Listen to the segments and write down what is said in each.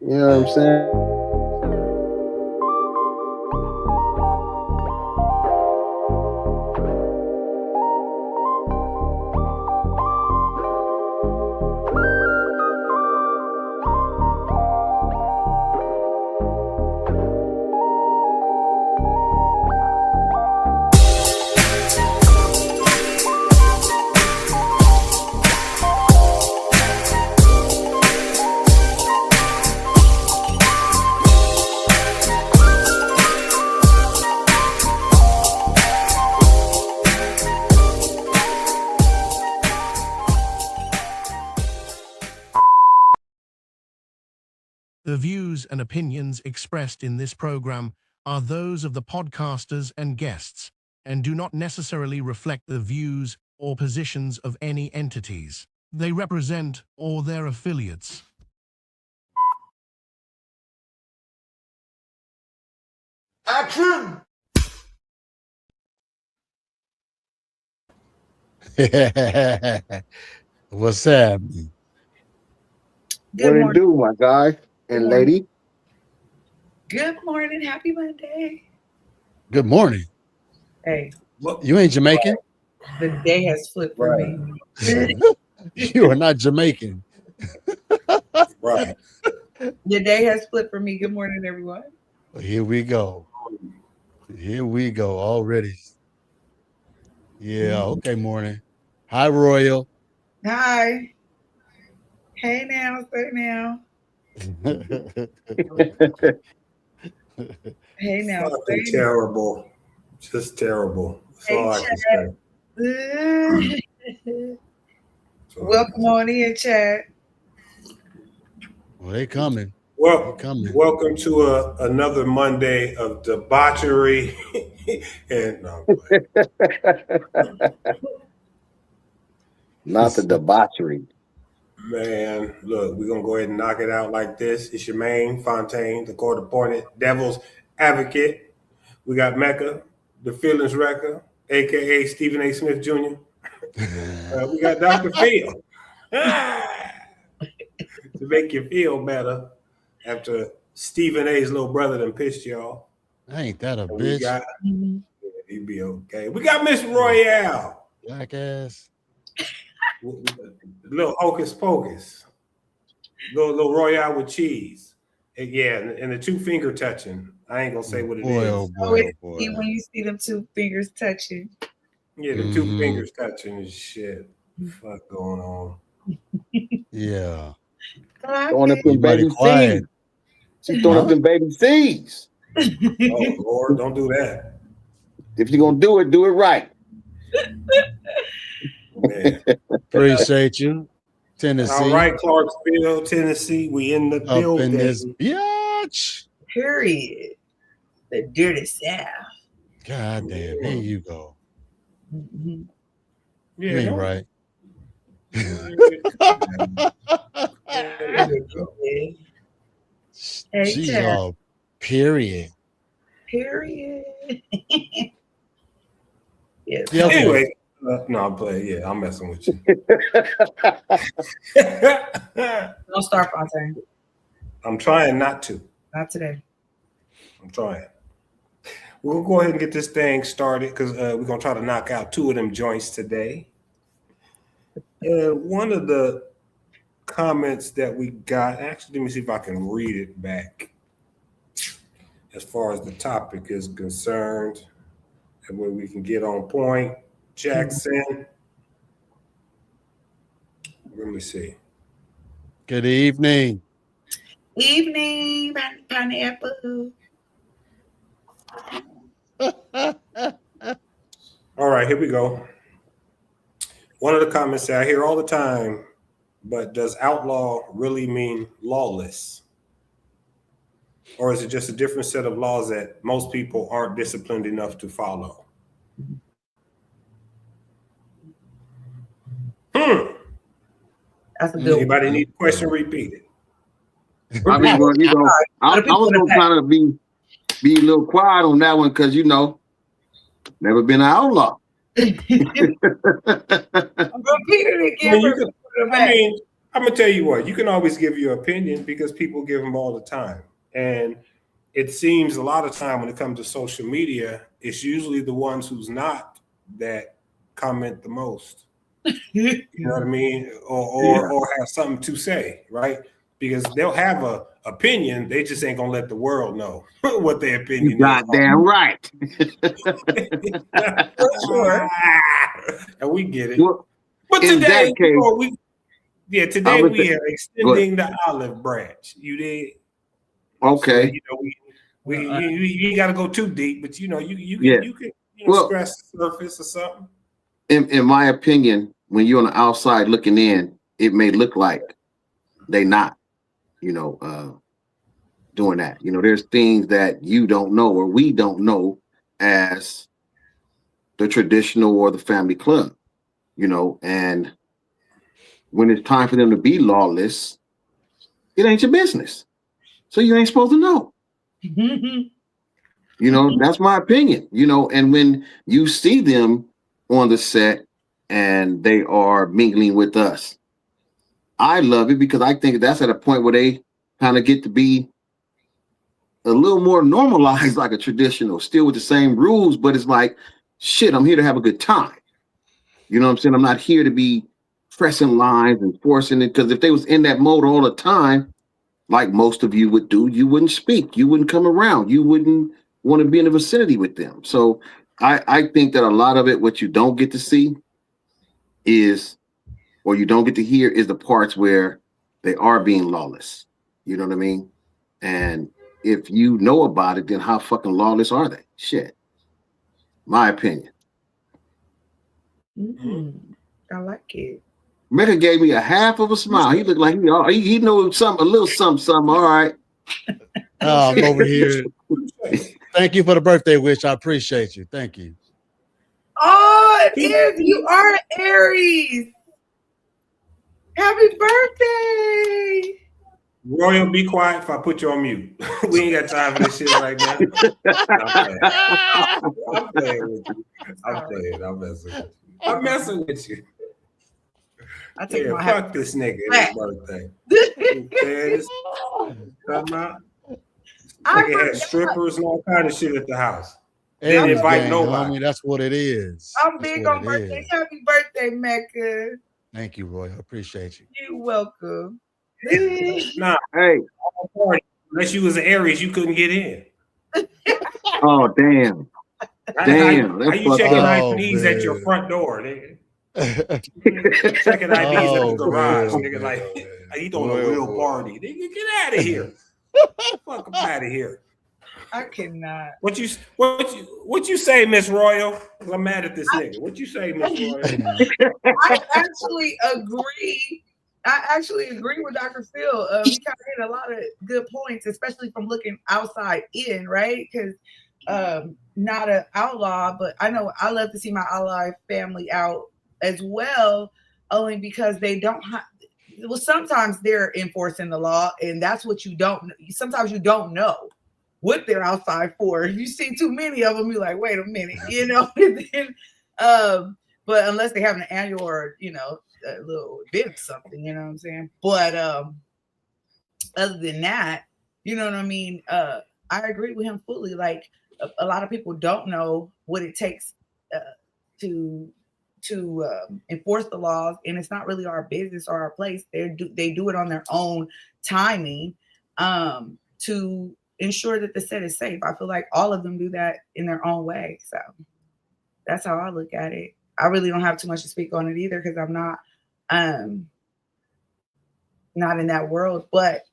You know what I'm saying? The views and opinions expressed in this program are those of the podcasters and guests, and do not necessarily reflect the views or positions of any entities they represent or their affiliates. Action! What's happening? What it do, my guy and lady? Good morning. Happy Monday. Good morning. Hey, You ain't Jamaican? the day has flipped for me. You are not Jamaican. Right. The day has flipped for me. Good morning, everyone. Here we go. Here we go already. Yeah, okay, morning. Hi, Royal. Hi. Hey now, say now. Hey now. Fucking terrible. Just terrible. That's all I can say. Welcome on in, chat. Well, they coming. Well, They coming. welcome to another Monday of debauchery. And no, Not the debauchery. man, look, we're gonna go ahead and knock it out like this. It's Jermaine Fontaine, the court-appointed devil's advocate. We got Mecca, the feelings wrecker, aka Stephen A. Smith Jr. We got Dr. Phil. To make you feel better after Stephen A.'s little brother done pissed y'all. Ain't that a And we bitch? got, he'd be okay. We got Miss Royale. Jackass. Little hocus pocus. Little Royale with cheese. And yeah, and the two finger touching. I ain't gonna say what it Boy, is. oh boy, Oh, oh boy. when you see them two fingers touching. Yeah, the two fingers touching and shit. Fuck going on. Yeah. Throwing up You them mighty baby quiet. seeds. She's throwing up them baby seeds. Oh Lord, don't do that. If you're gonna do it right. Man. Appreciate you. Tennessee. All right, Clarksville, Tennessee. We in the Up building. in this bitch. Period. The dirty South. God damn, here you go. Mhm. Yeah, You ain't don't- right. Hey, She's Chad. all period. Period. Yes. Yeah, okay. Anyway, no, I'm playing. Yeah, I'm messing with you. Don't start, Fontaine. I'm trying not to. Not today. I'm trying. We'll go ahead and get this thing started because we're gonna try to knock out two of them joints today. And one of the comments that we got, actually, let me see if I can read it back. As far as the topic is concerned, and where we can get on point. Jackson. Let me see. Good evening. Evening, pineapple. All right, here we go. One of the comments said, I hear all the time, but does outlaw really mean lawless? Or is it just a different set of laws that most people aren't disciplined enough to follow? That's a good Anybody one. need the question repeated? I mean, well, I was gonna kind of be a little quiet on that one because never been an outlaw. Repeat it again. I'm gonna tell you what, you can always give your opinion because people give them all the time. And it seems a lot of time when it comes to social media, it's usually the ones who's not that comment the most. You know what I mean? Or have something to say, right? Because they'll have a opinion, they just ain't gonna let the world know what their You opinion is. goddamn right. Sure. And we get it. Well, But in today, that case, today we are go extending the olive branch. You did. okay. So, you know, you got to go too deep, but you know, you can Well, scratch the surface or something. in my opinion, when you're on the outside looking in, it may look like they not, doing that. There's things that you don't know or we don't know as the traditional or the family club, and when it's time for them to be lawless, it ain't your business. So you ain't supposed to know. That's my opinion, and when you see them on the set and they are mingling with us, I love it because I think that's at a point where they kind of get to be a little more normalized, like a traditional, still with the same rules, but it's like, shit, I'm here to have a good time. You know what I'm saying? I'm not here to be pressing lines and forcing it, because if they was in that mode all the time, like most of you would do, you wouldn't speak, you wouldn't come around, you wouldn't want to be in the vicinity with them. So I think that a lot of it, what you don't get to see is, or you don't get to hear, is the parts where they are being lawless. You know what I mean? And if you know about it, then how fucking lawless are they? Shit. My opinion. I like it. Mecca gave me a half of a smile. He looked like he knows something, a little something. All right. I'm over here. Thank you for the birthday wish. I appreciate you. Thank you. Oh, it is. You are an Aries. Happy birthday. Royal, be quiet if I put you on mute. We ain't got time for this shit right now. I'm playing with you. I'm messing with you. I take my fuck this nigga his birthday. Come out. Nigga had strippers and all kind of shit at the house. Didn't invite nobody. Homie, that's what it is. I'm big on birthdays. Happy birthday, Mecca. Thank you, Roy. I appreciate you. You're welcome. Nah, hey. Unless you was an Aries, you couldn't get in. Oh, damn. Damn. How you checking IDs at your front door, nigga? Checking IDs at the garage, nigga. Like, you doing a real party. Nigga, get out of here. Fuck out of here. I cannot. What you say, Miss Royal? I'm mad at this nigga. What you say, Miss Royal? I actually agree with Dr. Phil. He kind of hit a lot of good points, especially from looking outside in, right? Because not an outlaw, but I know I love to see my outlaw family out as well, only because they don't have. Well, sometimes they're enforcing the law, and that's what you don't. Sometimes you don't know what they're outside for. If you see too many of them, you're like, wait a minute, but unless they have an annual or a little event or something, you know what I'm saying? But other than that, you know what I mean? I agree with him fully. Like a lot of people don't know what it takes to enforce the laws, and it's not really our business or our place. They do it on their own timing to ensure that the set is safe. I feel like all of them do that in their own way. So that's how I look at it. I really don't have too much to speak on it either because I'm not in that world, but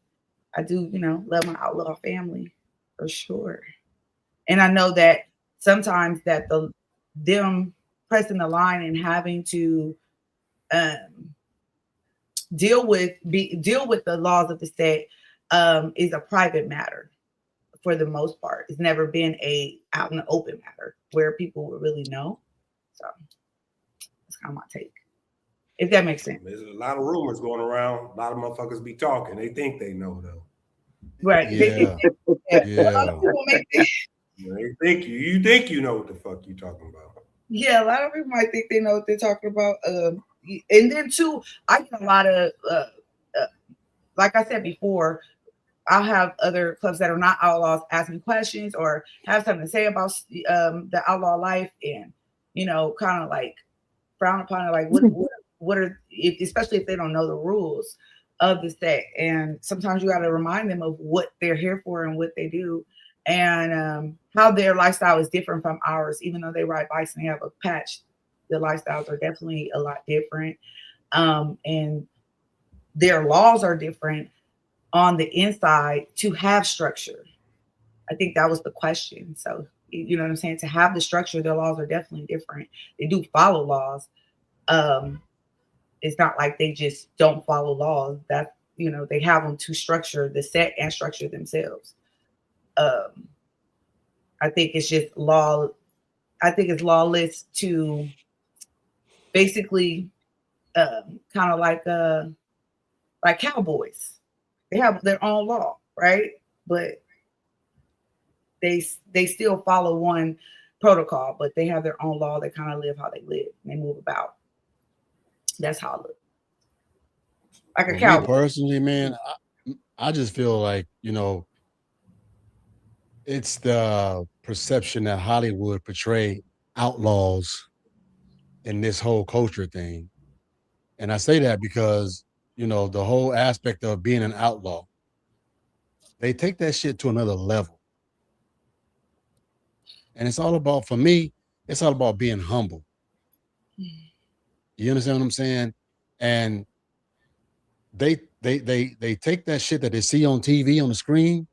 I do, love my outlaw family for sure. And I know that sometimes that them pressing the line and having to deal with the laws of the state is a private matter for the most part. It's never been a out in the open matter where people would really know. So that's kind of my take, if that makes sense. There's a lot of rumors going around. A lot of motherfuckers be talking. They think they know though. Right. Yeah. They think you think you know what the fuck you talking about. Yeah, a lot of people might think they know what they're talking about. And then too, I get a lot of like I said before, I'll have other clubs that are not outlaws ask me questions or have something to say about the outlaw life, and kind of like frown upon it, like what are if, especially if they don't know the rules of the set, and sometimes you got to remind them of what they're here for and what they do, and how their lifestyle is different from ours. Even though they ride bikes and they have a patch, their lifestyles are definitely a lot different, and their laws are different on the inside to have structure. I think that was the question. So, you know what I'm saying? To have the structure, their laws are definitely different. They do follow laws. It's not like they just don't follow laws. That, they have them to structure the set and structure themselves. I think it's just law. I think it's lawless to basically kind of like cowboys. They have their own law, right? But they still follow one protocol, but they have their own law. They kind of live how they live. And they move about. That's how I look. Like a cowboy. Me personally, man, I just feel like, it's the perception that Hollywood portray outlaws in this whole culture thing. And I say that because, the whole aspect of being an outlaw, they take that shit to another level. And it's all about, for me, it's all about being humble. You understand what I'm saying? And they take that shit that they see on TV on the screen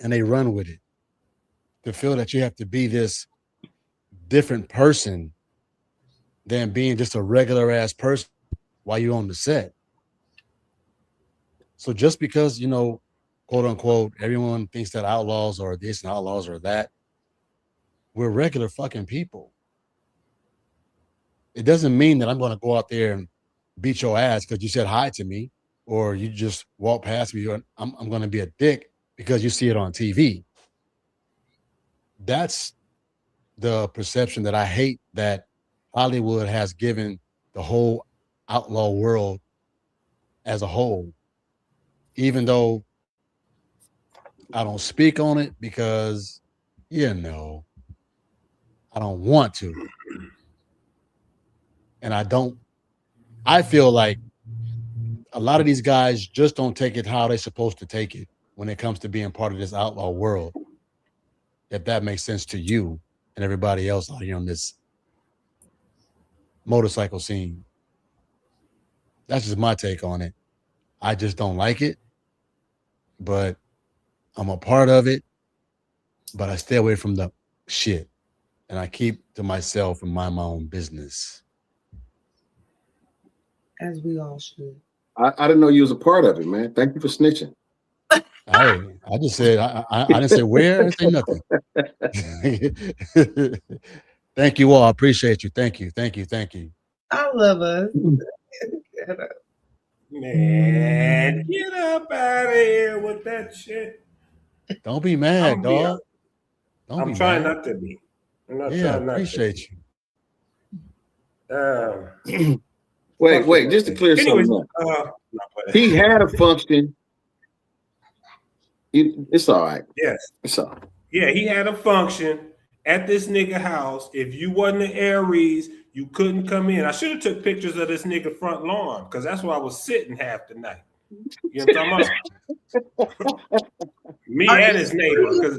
and they run with it to feel that you have to be this different person than being just a regular ass person while you're on the set. So just because, quote unquote, everyone thinks that outlaws are this and outlaws are that, we're regular fucking people. It doesn't mean that I'm going to go out there and beat your ass because you said hi to me, or you just walk past me, or I'm going to be a dick because you see it on TV. That's the perception that I hate that Hollywood has given the whole outlaw world as a whole, even though I don't speak on it because, I don't want to. And I feel like a lot of these guys just don't take it how they're supposed to take it when it comes to being part of this outlaw world. If that makes sense to you and everybody else out here on this motorcycle scene. That's just my take on it. I just don't like it, but I'm a part of it, but I stay away from the shit and I keep to myself and mind my own business. As we all should. I didn't know you was a part of it, man. Thank you for snitching. I just said, I didn't say where, I didn't say nothing. Thank you all. I appreciate you. Thank you. I love us. Man, get up out of here with that shit. Don't be mad, dog. I'm trying not to be. I'm not trying not appreciate you. Wait, just to clear something up. He had a function. It's all right. Yes. It's all right. Yeah, he had a function at this nigga house. If you wasn't an Aries, you couldn't come in. I should have took pictures of this nigga front lawn because that's where I was sitting half the night. You know what I'm talking about? Me and his neighbor, because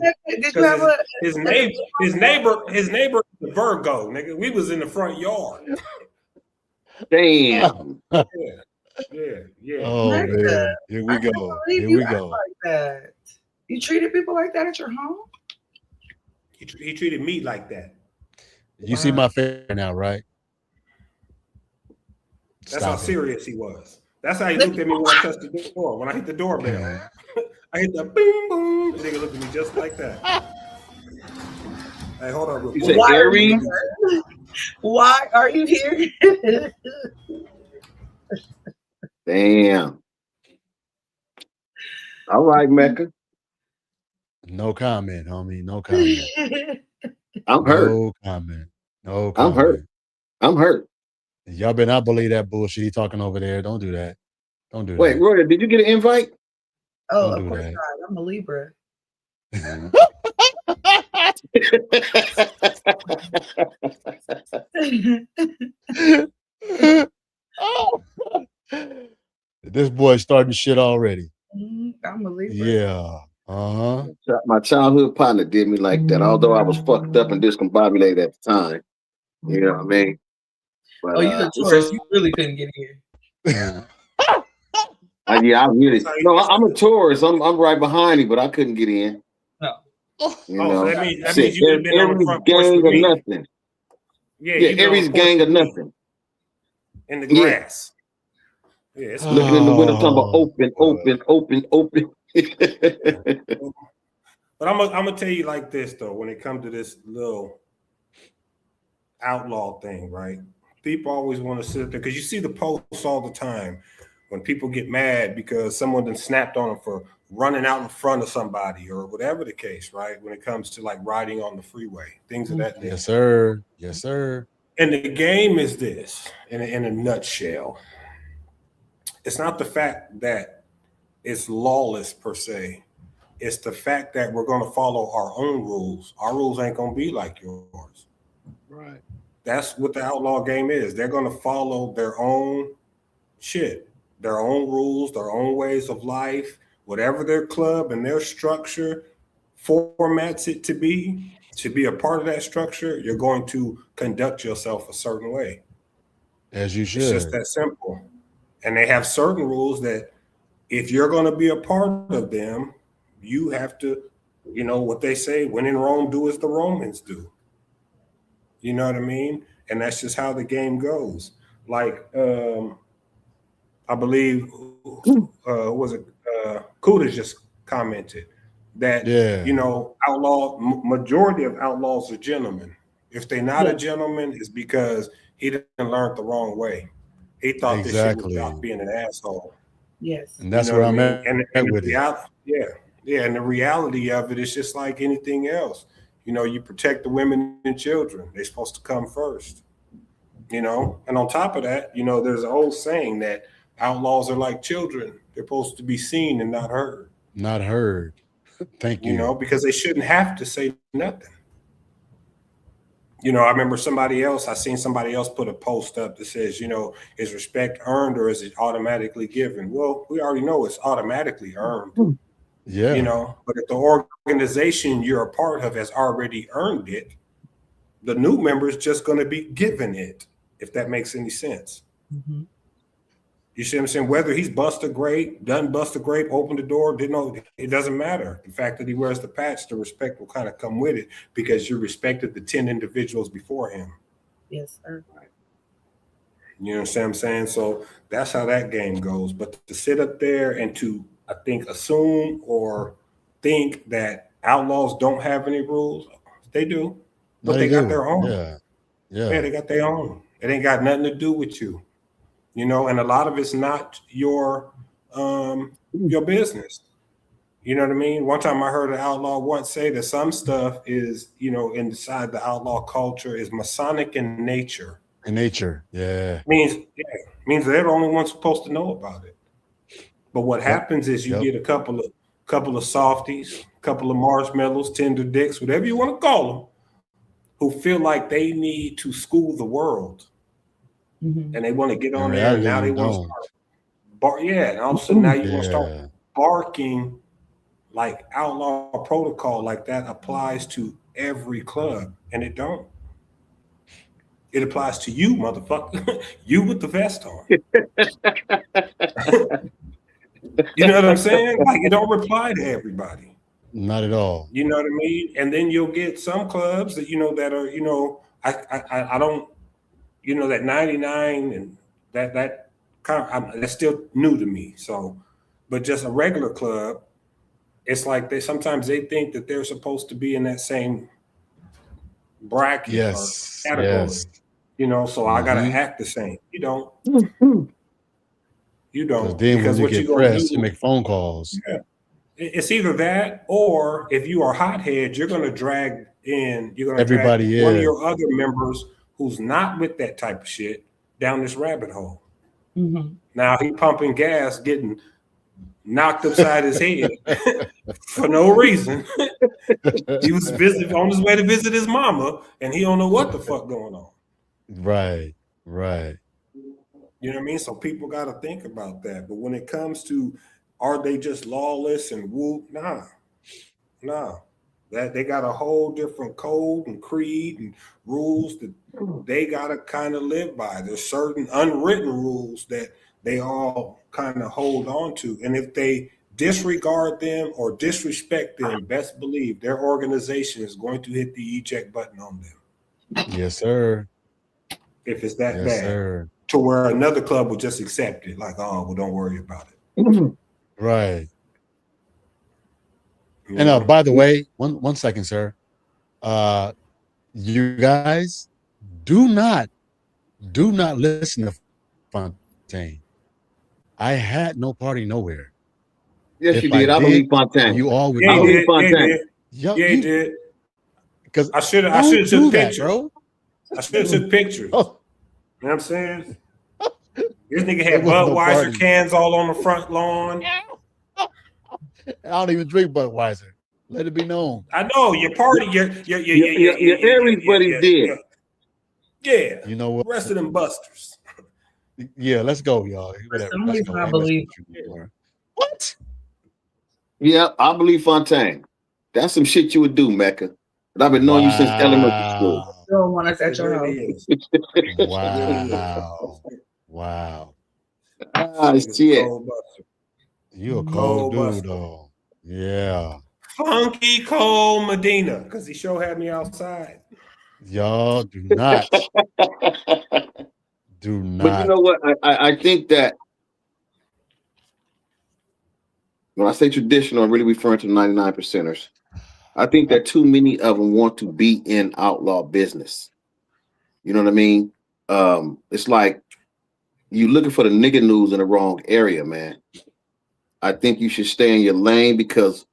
his neighbor is a Virgo, nigga. We was in the front yard. Damn. Yeah. Oh man, here we go. Like that. You treated people like that at your home? He treated me like that. You see my face now, right? That's how serious he was. That's how he looked at me when I touched the door. When I hit the doorbell, I hit the boom boom. The nigga looked at me just like that. Hey, hold on. You said Aries? Why are you here? Damn. All right, Mecca. No comment, homie. No comment. I'm hurt. No comment. I'm hurt. Y'all better not believe that bullshit he talking over there. Don't do that. Don't do Wait, that. Roy, did you get an invite? Oh, Don't of do course that. not. I'm a Libra. Oh. This boy starting shit already. I'm a Libra. Yeah. Uh-huh. My childhood partner did me like that, although I was fucked up and discombobulated at the time. You know what I mean? But Oh, you a Taurus. You really couldn't get in. yeah, I really So no. I'm a Taurus. I'm right behind you, but I couldn't get in. No. You Oh, so know, that means shit, you would have been on the Aries front porch gang with or me. nothing. Yeah, Yeah, you've been on Aries the porch gang or with me nothing. in the Yeah, grass. Yeah, it's looking in the window, talking about Oh, open. But I'm gonna tell you like this though, when it comes to this little outlaw thing, right? People always want to sit there because you see the posts all the time when people get mad because someone done snapped on them for running out in front of somebody or whatever the case, right? When it comes to like riding on the freeway, things of that nature. yes, sir. Yes, sir. And the game is this in a nutshell. It's not the fact that it's lawless per se. It's the fact that we're going to follow our own rules. Our rules ain't going to be like yours. Right. That's what the outlaw game is. They're going to follow their own shit, their own rules, their own ways of life, whatever their club and their structure formats it to be a part of that structure, you're going to conduct yourself a certain way. As you It's just should. that simple. And they have certain rules that if you're going to be a part of them, you have to, you know what they say, when in Rome, do as the Romans do. You know what I mean? And that's just how the game goes. Like, I believe, was it Kuda just commented that, Yeah. you know, majority of outlaws are gentlemen. If they're not a gentleman, it's because he didn't learn the wrong way. He thought this shit was Exactly. about being an asshole. Yes. And that's You know where what I I'm mean? at And the with it. reality, yeah, and the reality of it is just like anything else. You know, you protect the women and children. They're supposed to come first. You know, and on top of that, you know, there's an old saying that outlaws are like children. They're supposed to be seen and not heard. Not heard. Thank You you. know, because they shouldn't have to say nothing. You know, I remember I seen somebody else put a post up that says, you know, is respect earned or is it automatically given? Well, we already know it's automatically earned, Yeah. you know, but if the organization you're a part of has already earned it, the new member is just going to be given it, if that makes any sense. Mm-hmm. You see what I'm saying? Whether he's bust a grape, doesn't bust a grape, open the door, didn't know, it doesn't matter. The fact that he wears the patch, the respect will kind of come with it because you respected the 10 individuals before him. Yes, sir. You know what I'm saying? So that's how that game goes. But to sit up there and to, I think, assume or think that outlaws don't have any rules, they do. But No, they got do. their own. Yeah. Yeah, Yeah. they got their own. It ain't got nothing to do with you. You know, and a lot of it's not your business. You know what I mean? One time I heard an outlaw once say that some stuff is, you know, inside the outlaw culture is Masonic in nature. In nature. Yeah. Means they're the only ones supposed to know about it. But what Yep. happens is you Yep. get a couple of softies, a couple of marshmallows, tender dicks, whatever you want to call them, who feel like they need to school the world. Mm-hmm. And they want to get In on there and reality, now they you want to don't. start and all of a sudden now you want to start Yeah. barking like outlaw protocol like that applies to every club, and it don't. It applies to you, motherfucker. You with the vest on. You know what I'm saying? Like it don't apply to everybody. Not at all. You know what I mean? And then you'll get some clubs that that are I don't that 99 and that that's still new to me. So, but just a regular club, it's like they think that they're supposed to be in that same bracket or Yes. category. Yes. So I gotta act the same. You don't. You Because don't. then when Because you what you get gonna pressed, you do? make phone calls. Yeah, it's either that, or if you are hothead, you're gonna drag Everybody one of is. your other members who's not with that type of shit down this rabbit hole. Now he pumping gas, getting knocked upside his head for no reason. He was on his way to visit his mama, and he don't know what the fuck going on. Right. You know what I mean? So people got to think about that. But when it comes to, are they just lawless and woo? Nah. That they got a whole different code and creed and rules that they got to kind of live by. There's certain unwritten rules that they all kind of hold on to. And if they disregard them or disrespect them, best believe their organization is going to hit the eject button on them. Yes, sir. If it's that Yes, bad. Sir. To where another club will just accept it. Like, oh, well, don't worry about it. Right. And by the way, one second, sir. You guys do not listen to Fontaine. I had no party nowhere. Yes, you did. I believe Fontaine. You all would. Yeah, I believe Fontaine. Yeah, he did. Because I should have took pictures, bro. I should have took pictures. Oh. You know what I'm saying? This nigga had Budweiser cans all on the front lawn. I don't even drink Budweiser. Let it be known. I know your party, everybody did. Yeah. You know what? The rest of them busters. Yeah, let's go, y'all. Whatever. Let's go. I believe. What? Yeah, I believe Fontaine. That's some shit you would do, Mecca. But I've been knowing you since elementary school. Don't want us at your house. Wow. Shit. You a cold dude, though. Yeah. Funky Cole Medina, because he sure had me outside. Y'all do not. Do not. But you know what? I think that when I say traditional, I'm really referring to 99%ers. I think that too many of them want to be in outlaw business. You know what I mean? It's like you looking for the nigga news in the wrong area, man. I think you should stay in your lane, because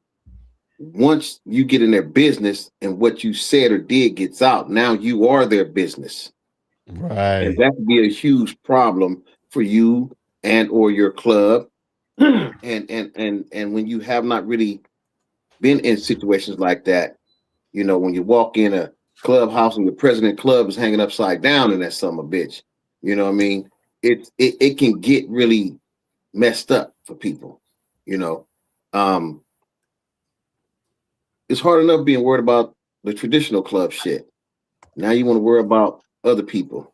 once you get in their business and what you said or did gets out, now you are their business. Right. And that could be a huge problem for you and or your club. And when you have not really been in situations like that, you know, when you walk in a clubhouse and the president club is hanging upside down in that son of a bitch, you know what I mean? It can get really messed up for people, you know. It's hard enough being worried about the traditional club shit. Now you want to worry about other people.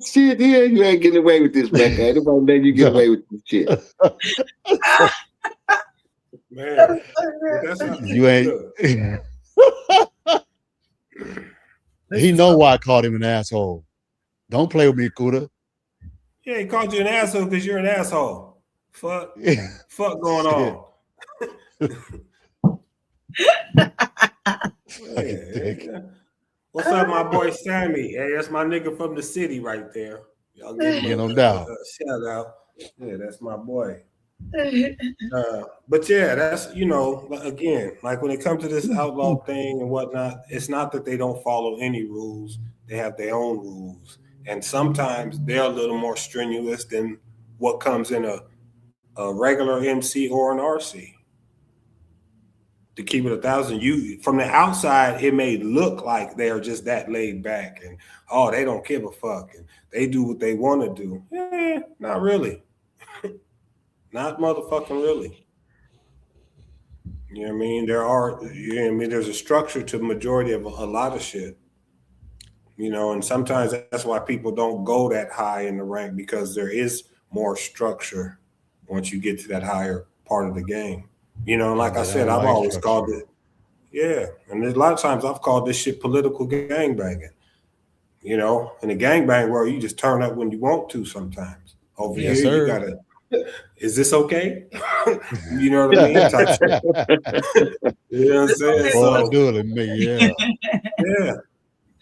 Shit, yeah, you ain't getting away with this, man. Ain't nobody letting you get away with this shit. Man, that's not you ain't. He know why I called him an asshole. Don't play with me, Kuda. Yeah, he called you an asshole because you're an asshole. Fuck going on. Yeah. What's up, my boy Sammy? Hey, that's my nigga from the city right there. Y'all give him no doubt. Shout out. Yeah, that's my boy. But yeah, that's, you know, again, like when it comes to this outlaw thing and whatnot, it's not that they don't follow any rules. They have their own rules. And sometimes they're a little more strenuous than what comes in a regular MC or an RC. To keep it 1,000, you from the outside, it may look like they're just that laid back and they don't give a fuck and they do what they want to do. Not really. Not motherfucking really. You know what I mean? There's a structure to the majority of a lot of shit. You know, and sometimes that's why people don't go that high in the rank, because there is more structure once you get to that higher part of the game. You know, like I said, I've always called it, and there's a lot of times I've called this shit political gangbanging. You know, in the gangbang world, you just turn up when you want to sometimes. Over here, sir. You gotta, is this okay? You know what I mean? Type shit. You know what I'm saying? So, do it, me,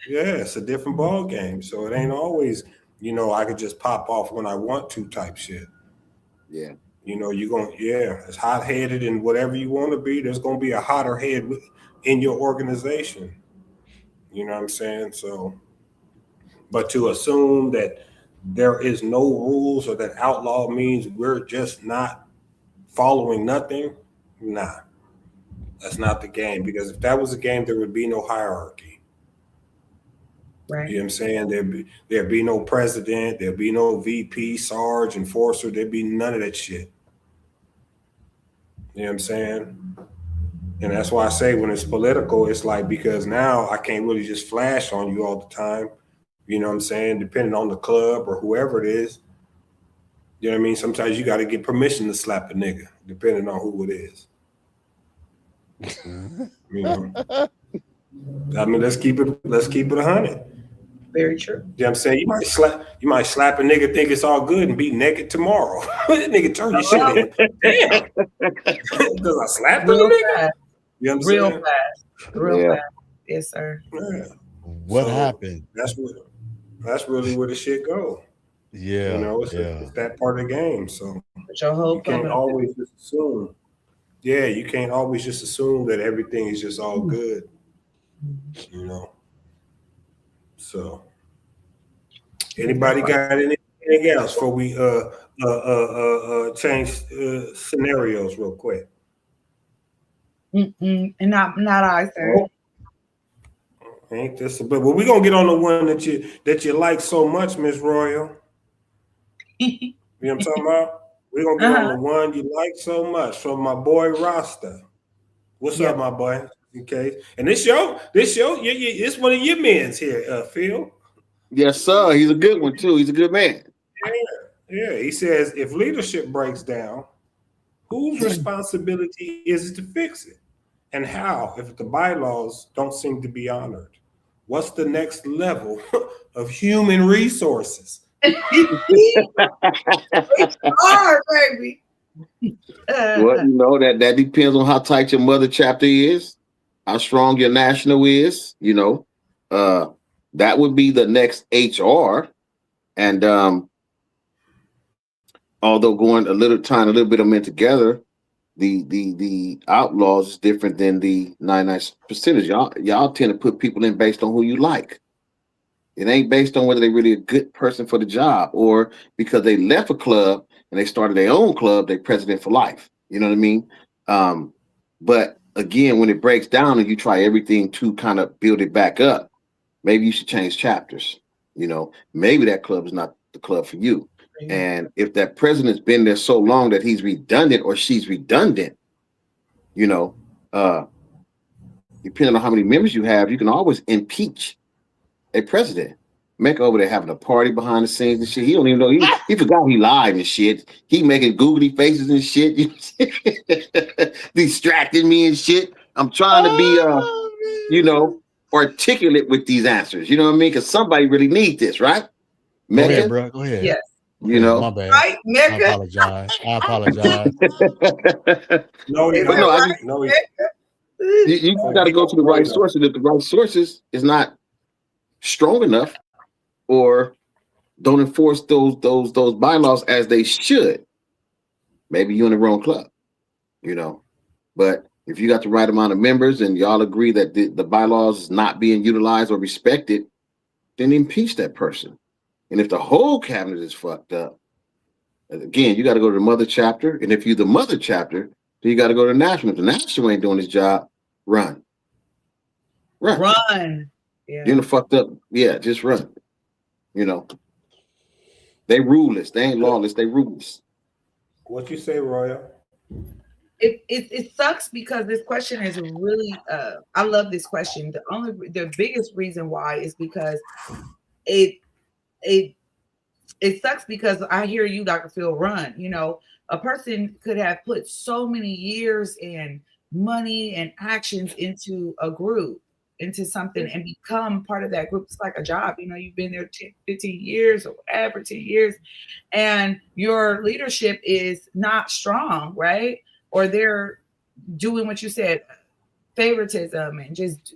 yeah, it's a different ball game. So it ain't always, you know, I could just pop off when I want to type shit. Yeah. You know, you're going to, it's hot-headed and whatever you want to be, there's going to be a hotter head in your organization. You know what I'm saying? So, but to assume that there is no rules or that outlaw means we're just not following nothing, nah, that's not the game. Because if that was a game, there would be no hierarchy. Right. You know what I'm saying? There'd be no president, there'd be no VP, Sarge, enforcer, there'd be none of that shit. You know what I'm saying? And that's why I say when it's political, it's like, because now I can't really just flash on you all the time. You know what I'm saying? Depending on the club or whoever it is. You know what I mean? Sometimes you got to get permission to slap a nigga, depending on who it is. You know? I mean, let's keep it 100. Very true. You know what I'm saying? You might slap a nigga, think it's all good, and be naked tomorrow. That nigga turn your shit in. Damn. Does I slap the nigga? Fast. You know what I'm Real saying? fast. Real fast. Yes, sir. Yeah. What happened? That's really where the shit go. Yeah. You know, it's that part of the game. So But your whole you can't always just assume. Yeah, you can't always just assume that everything is just all good. You know. So anybody got anything else before we change scenarios real quick? And not I, sir. Oh, ain't this but we're gonna get on the one that you like so much, Miss Royal. You know what I'm talking about? We're gonna get on the one you like so much from my boy Rasta. What's up, my boy? Okay. And this show, it's one of your men's here, Phil. Yes, sir. He's a good one too. He's a good man. Yeah. He says if leadership breaks down, whose responsibility is it to fix it? And how if the bylaws don't seem to be honored? What's the next level of human resources? It's hard, baby. Well, you know, that depends on how tight your mother chapter is, how strong your national is, you know. That would be the next HR. And although tying a little bit of men together, the outlaws is different than the 99%. Y'all tend to put people in based on who you like. It ain't based on whether they're really a good person for the job or because they left a club and they started their own club, they're president for life. You know what I mean? But again, when it breaks down and you try everything to kind of build it back up, maybe you should change chapters. You know, maybe that club is not the club for you. And if that president's been there so long that he's redundant or she's redundant, you know, depending on how many members you have, you can always impeach a president. Make over there having a party behind the scenes and shit. He don't even know. He forgot he lied and shit. He making googly faces and shit. Distracting me and shit. I'm trying to be, you know, articulate with these answers. You know what I mean? Because somebody really needs this, right? Go ahead, bro. Go ahead. Yes. You know, my bad. Right, Mecca? I apologize. No, you got to go to the right sources. If the right sources is not strong enough or don't enforce those bylaws as they should, maybe you're in the wrong club, you know. But if you got the right amount of members and y'all agree that the bylaws is not being utilized or respected, then impeach that person. And if the whole cabinet is fucked up, again, you got to go to the mother chapter. And if you're the mother chapter, then you got to go to the national. If the national ain't doing his job, run. Yeah. You're in the fucked up. Yeah, just run. You know, they ruleless. They ain't lawless. They ruleless. What you say, Royal? It sucks because this question is really. I love this question. The biggest reason why is because it sucks because I hear you, Dr. Phil, run. You know, a person could have put so many years and money and actions into a group, into something, and become part of that group. It's like a job. You know, you've been there 10, 15 years or whatever, 10 years, and your leadership is not strong, right? Or they're doing what you said, favoritism and just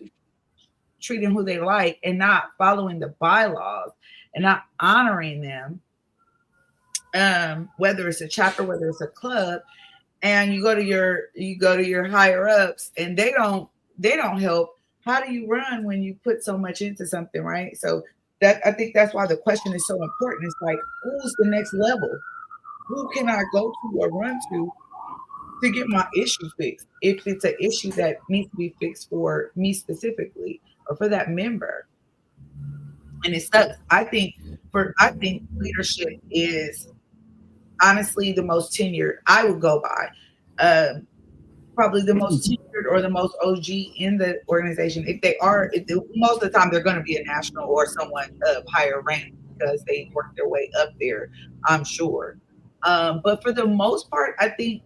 treating who they like and not following the bylaws and not honoring them, whether it's a chapter, whether it's a club, and you go to your higher ups and they don't help. how do you run when you put so much into something, right? So that I think that's why the question is so important. It's like, who's the next level? Who can I go to or run to get my issue fixed? If it's an issue that needs to be fixed for me specifically or for that member. And it sucks. I think leadership is honestly the most tenured I would go by. Probably the most tenured or the most OG in the organization. If they are, most of the time they're going to be a national or someone of higher rank because they work their way up there, I'm sure. But for the most part, I think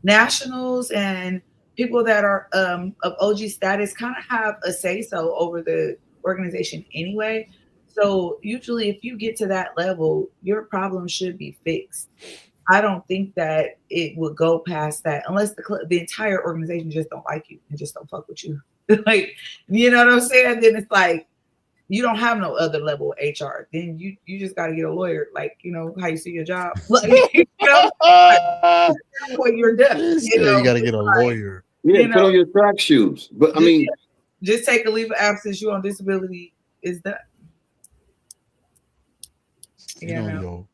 nationals and people that are of OG status kind of have a say so over the organization anyway. So usually, if you get to that level, your problem should be fixed. I don't think that it would go past that unless the entire organization just don't like you and just don't fuck with you. Like, you know what I'm saying? Then it's like you don't have no other level of HR. Then you just got to get a lawyer. Like, you know how you see your job. Like, you know, when you're done. You got to get a lawyer. Yeah, You put know, on your track shoes. But I mean, just take a leave of absence. You on disability is done. You know, yo.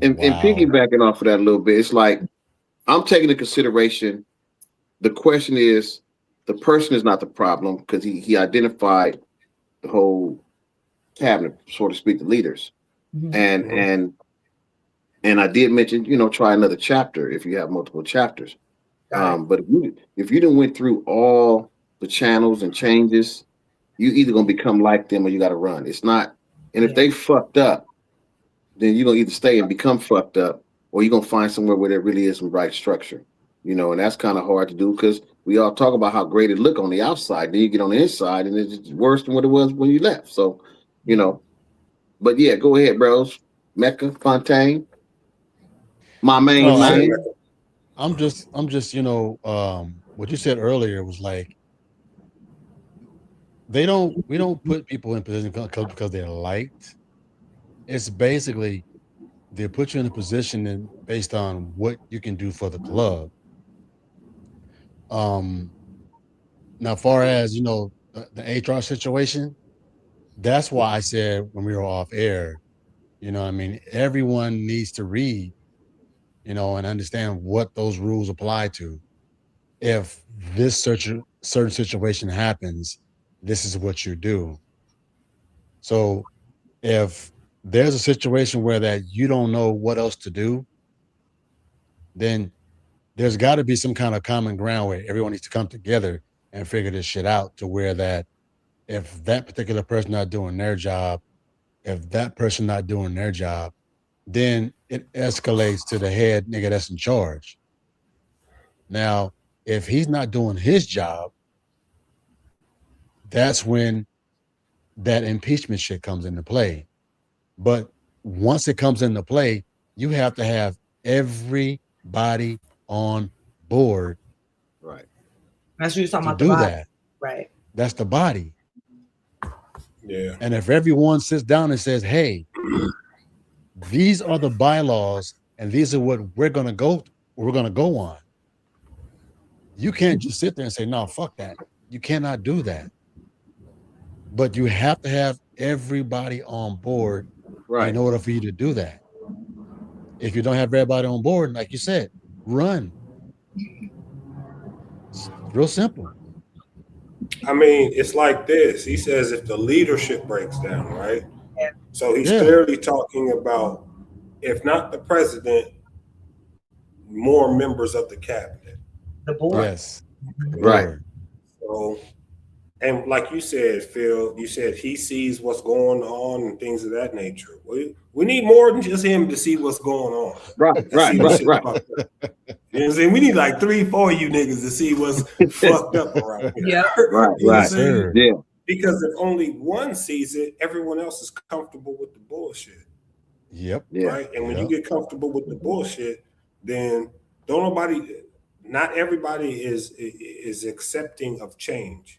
and piggybacking off of that a little bit, it's like I'm taking into consideration the question is the person is not the problem because he identified the whole cabinet, so to speak, the leaders. And I did mention, try another chapter if you have multiple chapters. But if you didn't went through all the channels and changes, you either gonna become like them or you gotta run. It's not, and if they fucked up, then you're gonna either stay and become fucked up, or you're gonna find somewhere where there really is some right structure. And that's kind of hard to do because we all talk about how great it look on the outside. Then you get on the inside and it's just worse than what it was when you left. So, but yeah, go ahead, bros. Mecca, Fontaine, my main man. I'm just, what you said earlier was like, we don't put people in position because they're liked. It's basically they put you in a position based on what you can do for the club. Now, far as the HR situation, that's why I said when we were off air, I mean, everyone needs to read, and understand what those rules apply to. If this certain situation happens, this is what you do. So if there's a situation where that you don't know what else to do, then there's got to be some kind of common ground where everyone needs to come together and figure this shit out to where that if that particular person not doing their job, if that person not doing their job, then it escalates to the head nigga that's in charge. Now, if he's not doing his job, that's when that impeachment shit comes into play. But once it comes into play, you have to have everybody on board. Right. That's what you're talking to about. Do that. Right. That's the body. Yeah. And if everyone sits down and says, hey, these are the bylaws and these are what we're gonna go on. You can't just sit there and say, no, fuck that. You cannot do that. But you have to have everybody on board in order for you to do that. If you don't have everybody on board, like you said, run. It's real simple. I mean, it's like this. He says if the leadership breaks down, right? Yeah. So he's clearly talking about, if not the president, more members of the cabinet. The board. Yes. Right. So, and like you said, Phil, you said he sees what's going on and things of that nature. We need more than just him to see what's going on. Right. You know what I'm saying? We need like 3-4 of you niggas to see what's fucked up around here. Yeah. Right. Yeah. Because if only one sees it, everyone else is comfortable with the bullshit. Yep. Right. And when you get comfortable with the bullshit, then not everybody is accepting of change.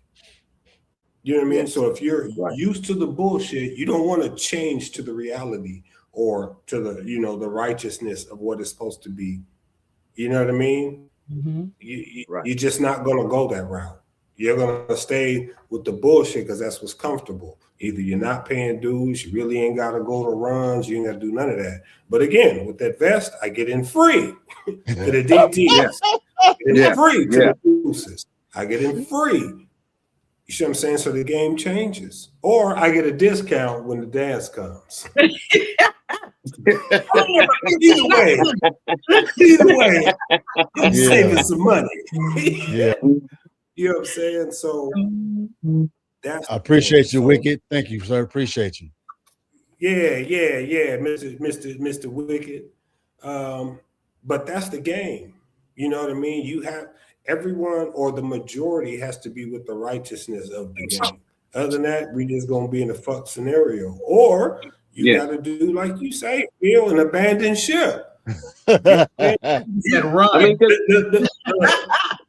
You know what I mean? Yes. So if you're used to the bullshit, you don't want to change to the reality or to the, the righteousness of what it's supposed to be. You know what I mean? Mm-hmm. You're just not going to go that route. You're gonna stay with the bullshit because that's what's comfortable. Either you're not paying dues, you really ain't gotta go to runs, you ain't gotta do none of that. But again, with that vest, I get in free to the DTs, I get in free to the deuces. I get in free. You see what I'm saying? So the game changes. Or I get a discount when the dance comes. Either way, I'm saving some money. Yeah. You know what I'm saying? So that's I appreciate you, Wicked. Thank you, sir. Appreciate you. Yeah, Mr. Wicked. But that's the game. You know what I mean? You have everyone or the majority has to be with the righteousness of the game. Other than that, we just gonna be in a fuck scenario. Or you gotta do like you say, build an abandoned ship. Said run. I mean,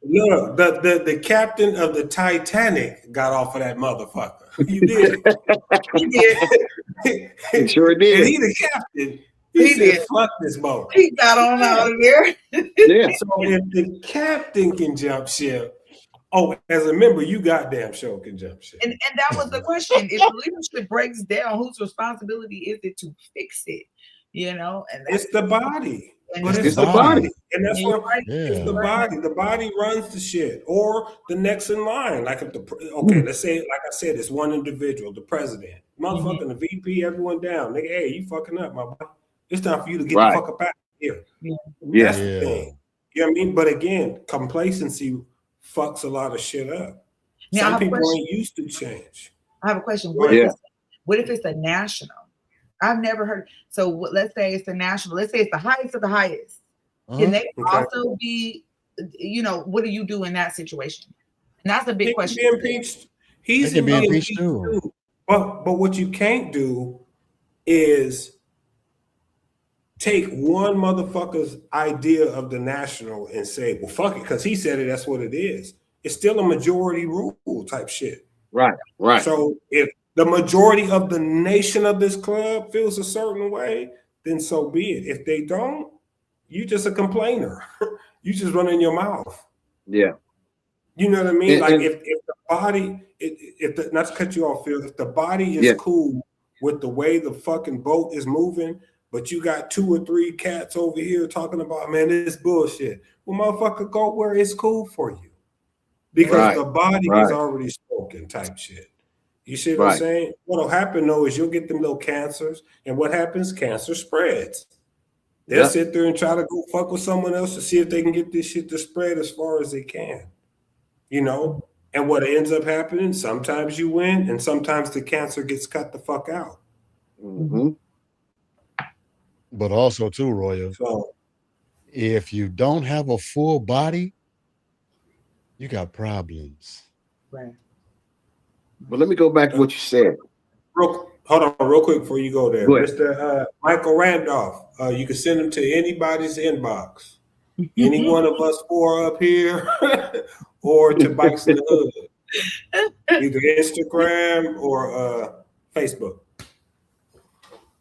Look, the captain of the Titanic got off of that motherfucker. You did. He did. He sure did. And he the captain. He said, fuck this boat. He got on out of there. Yeah. So if the captain can jump ship, as a member, you goddamn sure can jump ship. And that was the question. If the leadership breaks down, whose responsibility is it to fix it? You know, and it's the body. But it's the body. And that's what it's the body. The body runs the shit. Or the next in line. Like if let's say, like I said, it's one individual, the president. Motherfucking the VP, everyone down. Nigga, hey, you fucking up, my boy. It's time for you to get the fuck up out of here. That's the thing. You know what I mean? But again, complacency fucks a lot of shit up. Now, some people ain't used to change. I have a question. What if it's a national? I've never heard. So let's say it's the national. Let's say it's the highest of the highest. Can they also be, what do you do in that situation? And that's a big question. He can be impeached. He's can be impeached too. But what you can't do is take one motherfucker's idea of the national and say, well, fuck it, because he said it, that's what it is. It's still a majority rule type shit. Right. So if the majority of the nation of this club feels a certain way, then so be it. If they don't, you just a complainer. You just running your mouth. Yeah. You know what I mean? If the body, not to cut you off, Phil, if the body is cool with the way the fucking boat is moving, but you got 2 or 3 cats over here talking about, man, this bullshit. Well, motherfucker, go where it's cool for you. Because the body is already spoken type shit. You see what I'm saying? What'll happen though is you'll get them little cancers, and what happens? Cancer spreads. They'll sit there and try to go fuck with someone else to see if they can get this shit to spread as far as they can. And what ends up happening, sometimes you win, and sometimes the cancer gets cut the fuck out. Mm-hmm. But also too, Royal, if you don't have a full body, you got problems. Right. But let me go back to what you said. Hold on real quick before you go there. Mr. Michael Randolph, you can send them to anybody's inbox. Any one of us 4 up here or to Bikes in the Hood. Either Instagram or Facebook.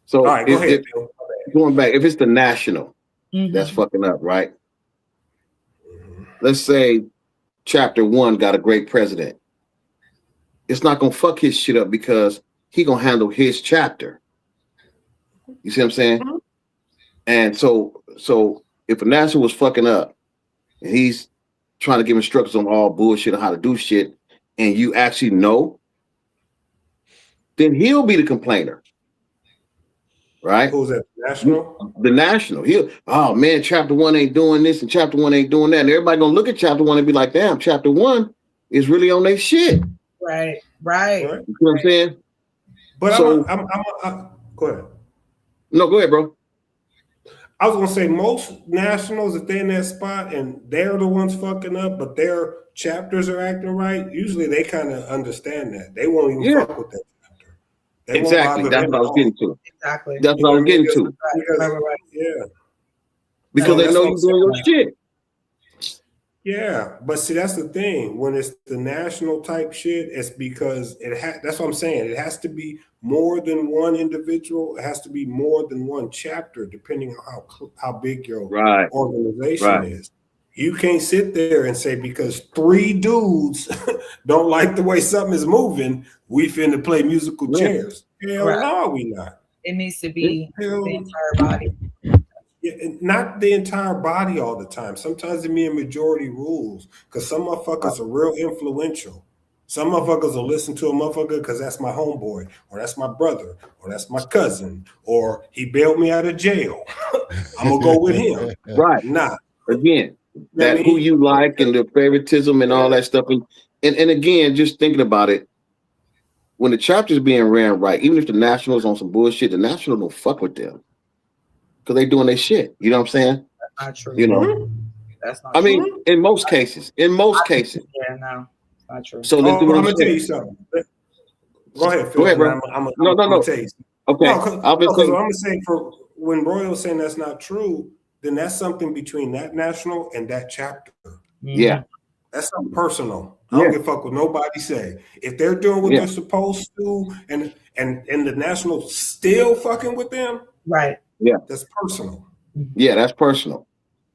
So all right, go ahead, Bill. Going back, if it's the national, that's fucking up, right? Let's say chapter 1 got a great president. It's not gonna fuck his shit up because he gonna handle his chapter. You see what I'm saying? And so if a national was fucking up and he's trying to give instructions on all bullshit on how to do shit, and you actually know, then he'll be the complainer. Right? Who's that? National? The national. Oh man, chapter 1 ain't doing this and chapter 1 ain't doing that. And everybody gonna look at chapter 1 and be like, damn, chapter 1 is really on their shit. Right. You know what I'm saying? But so, I'm go ahead. No, go ahead, bro. I was gonna say most nationals, if they're in that spot and they're the ones fucking up, but their chapters are acting right, usually they kind of understand that. They won't even fuck with that chapter. Exactly. That's what I was getting to. Exactly. That's what I was getting to. Because they know you're doing your shit. Yeah, but see, that's the thing. When it's the national type shit, it's because that's what I'm saying. It has to be more than one individual. It has to be more than one chapter, depending on how big your organization is. You can't sit there and say because 3 dudes don't like the way something is moving, we finna play musical chairs. Hell Right. no, we not. It needs to be Hell, the entire body. yeah, and not the entire body all the time. Sometimes it mean majority rules because some motherfuckers are real influential. Some motherfuckers will listen to a motherfucker because that's my homeboy, or that's my brother, or that's my cousin, or he bailed me out of jail. I'm gonna go with him. Right. Nah. Again, that I who mean, you like and the favoritism and all that stuff. And again, just thinking about it, when the chapter's being ran right, even if the Nationals on some bullshit, the Nationals don't fuck with them because they doing their shit. You know what I'm saying? That's not true. You know, That's not I true. mean, in most cases. Yeah, no, it's not true. So I'm this is what I'm gonna tell saying. you something. Go ahead, Phil. Go ahead, bro. I'm No. gonna tell you. Okay, No, I'll be because saying. I'm gonna say for when Royal's saying that's not true, then that's something between that national and that chapter. Yeah, That's something personal. I don't give a fuck what nobody say. If they're doing what they're supposed to, and the national still fucking with them, Right. Yeah, that's personal. Yeah, that's personal.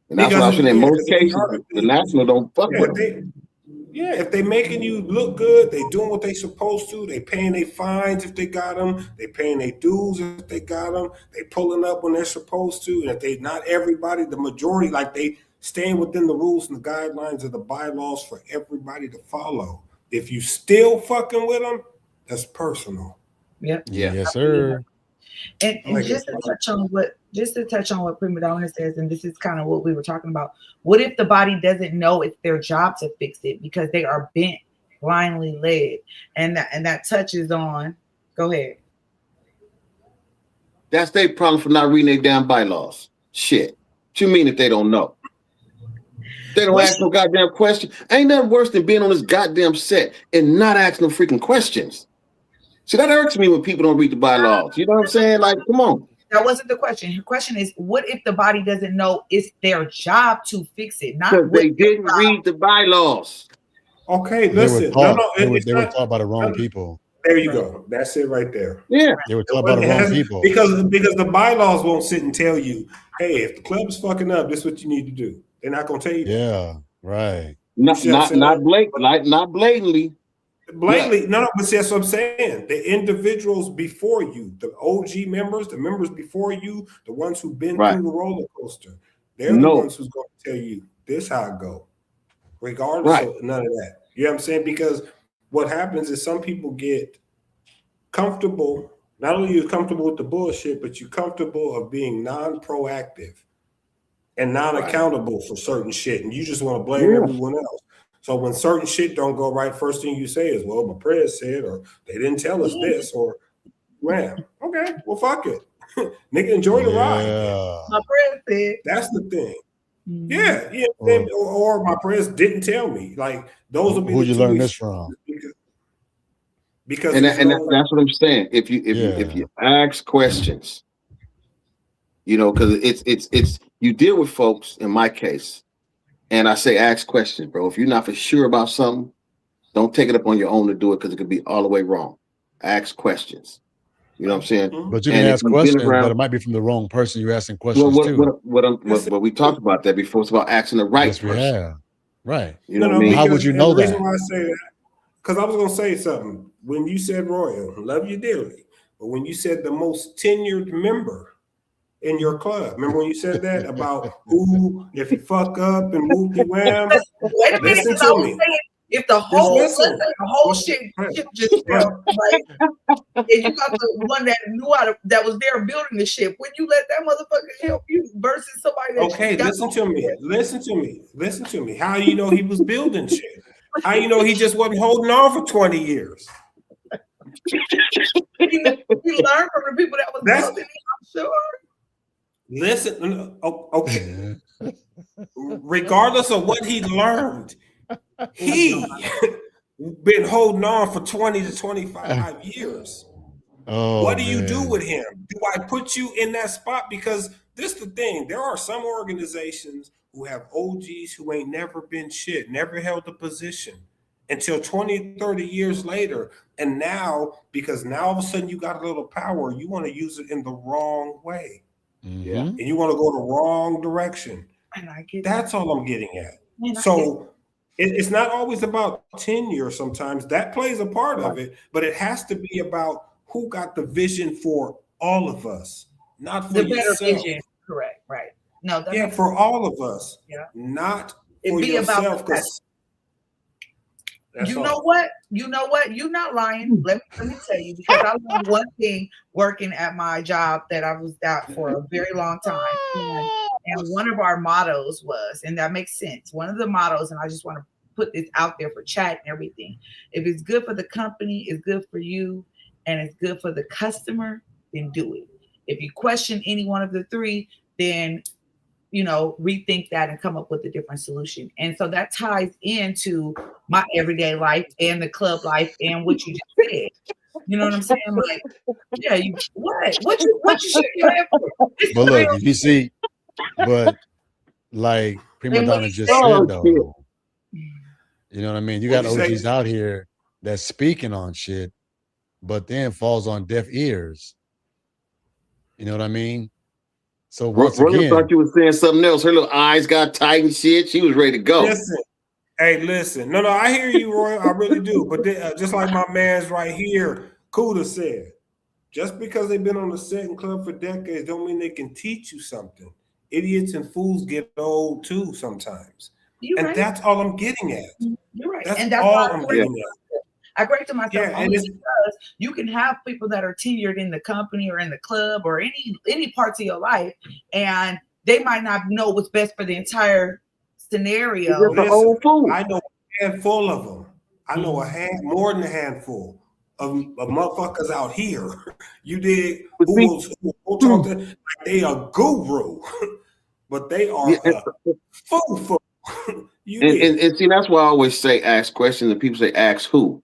And that's what I'm saying. In most cases, the National don't fuck with them. If they making you look good, they doing what they supposed to. They paying their fines if they got them. They paying their dues if they got them. They pulling up when they're supposed to. And if they not everybody, the majority, like they staying within the rules and the guidelines of the bylaws for everybody to follow. If you still fucking with them, that's personal. Yep. Yeah. Yes, sir. And just to touch on what Prima Donna says, and this is kind of what we were talking about. What if the body doesn't know it's their job to fix it because they are bent, blindly led, and that touches on. Go ahead. That's their problem for not reading their damn bylaws. Shit. What you mean if they don't know? They don't ask no goddamn question. Ain't nothing worse than being on this goddamn set and not asking no freaking questions. See, that irks me when people don't read the bylaws. You know what I'm saying? Like, come on. That wasn't the question. Your question is, what if the body doesn't know it's their job to fix it? Not because they didn't read the bylaws. Okay, listen. They were taught by the wrong people. There you go. That's it right there. Yeah. They were taught by the wrong people. Because the bylaws won't sit and tell you, hey, if the club is fucking up, this is what you need to do. They're not gonna tell you that. Yeah, right. Not blatantly. Blatantly, no, but see, that's what I'm saying. The individuals before you, the OG members, the members before you, the ones who've been through the roller coaster, they're the ones who's going to tell you this how it go, regardless of none of that. You know what I'm saying? Because what happens is some people get comfortable. Not only you're comfortable with the bullshit, but you're comfortable of being non-proactive and non-accountable for certain shit, and you just want to blame everyone else. So when certain shit don't go right, first thing you say is, well, my prayers said, or they didn't tell us this, or man, okay, well, fuck it. Nigga, enjoy the ride. My prayers said. That's the thing. Yeah. Or my prayers didn't tell me. Like, those will be who the you two learn this from. Because that's what I'm saying. If you ask questions, you know, because it's you deal with folks, in my case, and I say ask questions, bro. If you're not for sure about something, don't take it up on your own to do it because it could be all the way wrong. Ask questions. You know what I'm saying? But you can ask questions, but it might be from the wrong person you're asking questions to. What we talked about that before. It's about asking the right person. Yeah. Right. You know what I mean? How would you know the that? reason why I say that, because I was going to say something. When you said Royal, love you dearly, but when you said the most tenured member in your club, remember when you said that about who, if you fuck up and whoop the wham? Wait a minute, Listen because I to was me. saying, if the whole shit just fell, like, and you got the one that knew that was there building the ship, when you let that motherfucker help you versus somebody that listen to me. How you know he was building shit? How you know he just wasn't holding on for 20 years? He learned from the people that was building it, I'm sure. Listen, okay. Regardless of what he learned, he been holding on for 20 to 25 years. What do you do with him? Do I put you in that spot? Because this is the thing. There are some organizations who have OGs who ain't never been shit, never held a position until 20, 30 years later. And now, because now all of a sudden you got a little power, you want to use it in the wrong way. Yeah. And you want to go the wrong direction. And I get That's all I'm getting at. And So it's not always about tenure. Sometimes that plays a part of it, but it has to be about who got the vision for all of us, not for the better yourself. vision. Correct. Right. No, that Yeah, makes for all of us, Yeah. not It for be about yourself. the Because You know what? You're not lying. Let me tell you, because I learned one thing working at my job that I was out for a very long time. And one of our mottos was, and that makes sense. One of the mottos, and I just want to put this out there for chat and everything. If it's good for the company, it's good for you, and it's good for the customer, then do it. If you question any one of the three, then rethink that and come up with a different solution. And so that ties into my everyday life and the club life and what you just said. You know what I'm saying? Like, yeah, what you shaking your head for? But look, if you see, but like Prima Donna just said though, you know what I mean? You got OGs out here that's speaking on shit, but then falls on deaf ears. You know what I mean? So once again, thought you were saying something else. Her little eyes got tight and shit. She was ready to go. Listen. No, I hear you, Roy. I really do. But just like my man's right here, Kuda said, just because they've been on the set and club for decades don't mean they can teach you something. Idiots and fools get old too sometimes. That's all I'm getting at. You're right. That's all I'm getting at. I corrected myself only because you can have people that are tenured in the company or in the club or any parts of your life, and they might not know what's best for the entire scenario. Listen, I know a handful of them. I know more than a handful of motherfuckers out here. You did who will talk to like they a guru, but they are fool. And see, that's why I always say ask questions, and people say ask who.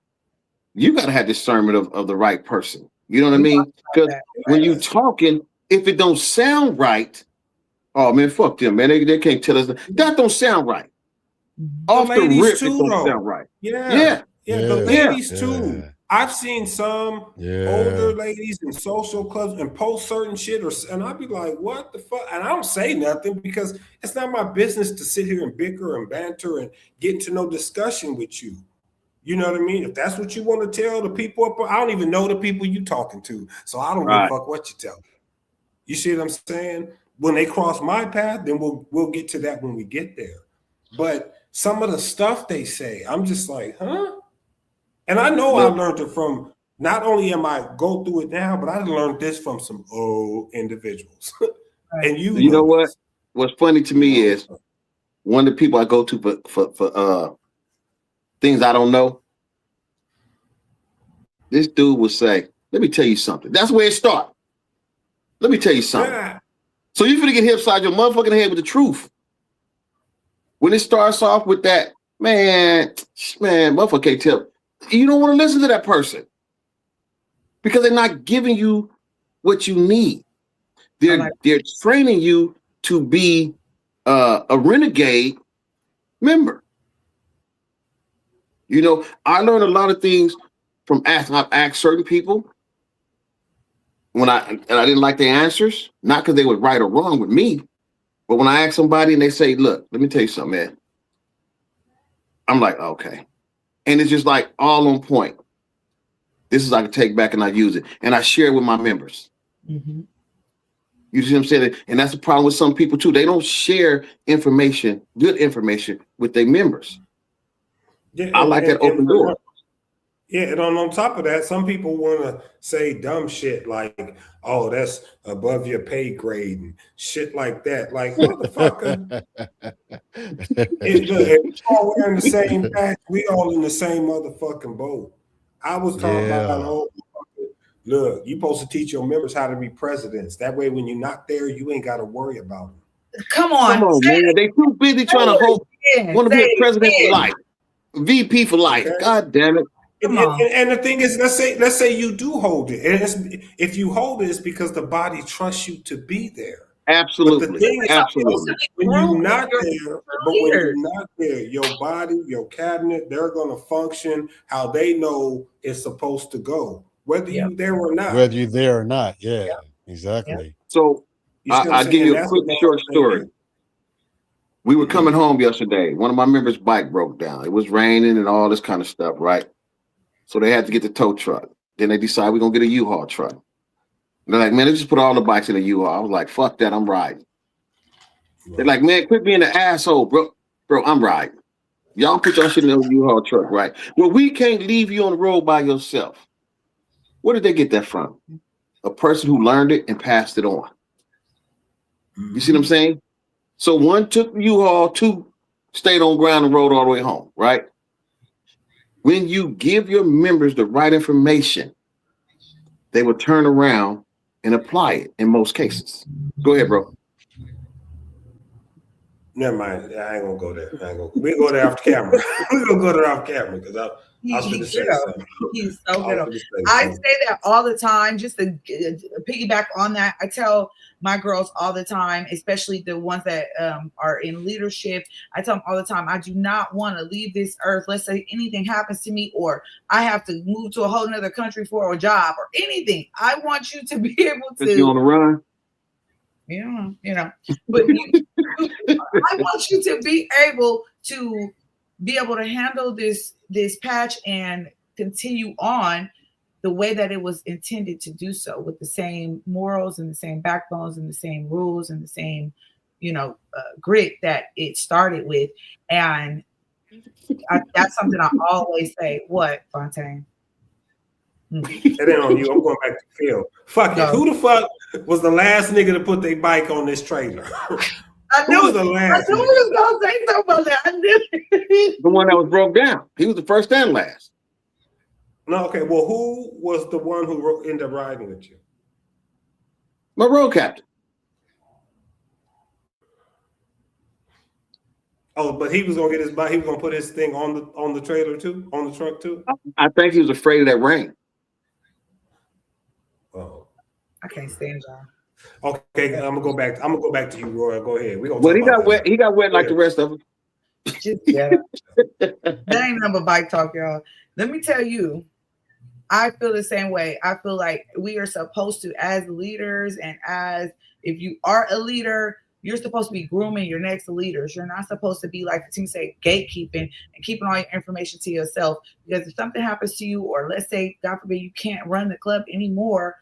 You got to have discernment of the right person. You know what I mean? Because when you talking, if it don't sound right, oh man, fuck them, man. They can't tell us that don't sound right. Off the rip, it don't sound right. Yeah. The ladies too. I've seen some older ladies in social clubs and post certain shit, and I'd be like, "What the fuck?" And I don't say nothing because it's not my business to sit here and bicker and banter and get into no discussion with you. You know what I mean? If that's what you want to tell the people up, I don't even know the people you talking to, so I don't give a fuck what you tell them. You see what I'm saying? When they cross my path, then we'll get to that when we get there. But some of the stuff they say, I'm just like, huh? And I know I learned it from. Not only am I go through it now, but I learned this from some old individuals. And you know what? What's funny to me is one of the people I go to for things I don't know. This dude will say, "Let me tell you something." That's where it starts. Let me tell you something. Yeah. So you're gonna get hit upside your motherfucking head with the truth. When it starts off with that, man, motherfucker can't tell. You don't want to listen to that person because they're not giving you what you need. They're training you to be a renegade member. You know, I learned a lot of things from asking. I've asked certain people and I didn't like their answers, not because they were right or wrong with me, but when I ask somebody and they say, "Look, let me tell you something, man," I'm like, okay. And it's just like all on point. This is I can take back and I use it. And I share it with my members. Mm-hmm. You see what I'm saying? And that's the problem with some people too. They don't share information, good information, with their members. Yeah, I like that open door. Yeah, and on top of that, some people want to say dumb shit like, "Oh, that's above your pay grade" and shit like that. Like, motherfucker, we all wearing the same patch. We all in the same motherfucking boat. I was talking about an old look. You supposed to teach your members how to be presidents. That way, when you're not there, you ain't got to worry about them. Come on, man. They too busy trying to want to be a president for life, VP for life. Okay. God damn it. And the thing is, let's say you do hold it. And if you hold it, it's because the body trusts you to be there. Absolutely. But the thing is, when you're not there, your body, your cabinet, they're going to function how they know it's supposed to go, whether you're there or not. Whether you're there or not, exactly. So I'll give you a quick short story. We were coming home yesterday. One of my members' bike broke down. It was raining and all this kind of stuff, right? So they had to get the tow truck. Then they decided we're gonna get a U-Haul truck. They're like, man, let's just put all the bikes in a U-Haul. I was like, fuck that, I'm riding. They're like, man, quit being an asshole, bro. Bro, I'm riding. Y'all put your shit in a U-Haul truck, right? Well, we can't leave you on the road by yourself. Where did they get that from? A person who learned it and passed it on. You see what I'm saying? So one took U-Haul, two stayed on ground and rode all the way home, right? When you give your members the right information, they will turn around and apply it in most cases. Go ahead, bro. Never mind. I ain't gonna go there. We go there off camera. We're gonna go there off camera because I was gonna say something. He's so good. I say that all the time, just to piggyback on that. I tell my girls all the time, especially the ones that are in leadership. I tell them all the time, I do not want to leave this earth. Let's say anything happens to me, or I have to move to a whole nother country for a job or anything. I want you to be able to. You on the run? Yeah, but I want you to be able to handle this patch and continue on the way that it was intended to do so, with the same morals and the same backbones and the same rules and the same, grit that it started with. And that's something I always say. What, Fontaine? It ain't on you. I'm going back to Phil. Fuck it. Who the fuck was the last nigga to put their bike on this trailer? I knew he was gonna say something about that. I knew it. The one that was broke down. He was the first and last. No, okay. Well, who was the one who ended up riding with you? My road captain. Oh, but he was gonna get his bike. He was gonna put his thing on the trailer too, on the truck too. I think he was afraid of that rain. Oh, I can't stand y'all. Okay, I'm gonna go back to you, Roy. Go ahead. Well, he got wet. He got wet like the rest of them. That ain't number bike talk, y'all. Let me tell you, I feel the same way. I feel like we are supposed to, as leaders, and if you are a leader, you're supposed to be grooming your next leaders. You're not supposed to be, like the team say, gatekeeping and keeping all your information to yourself. Because if something happens to you, or let's say, God forbid, you can't run the club anymore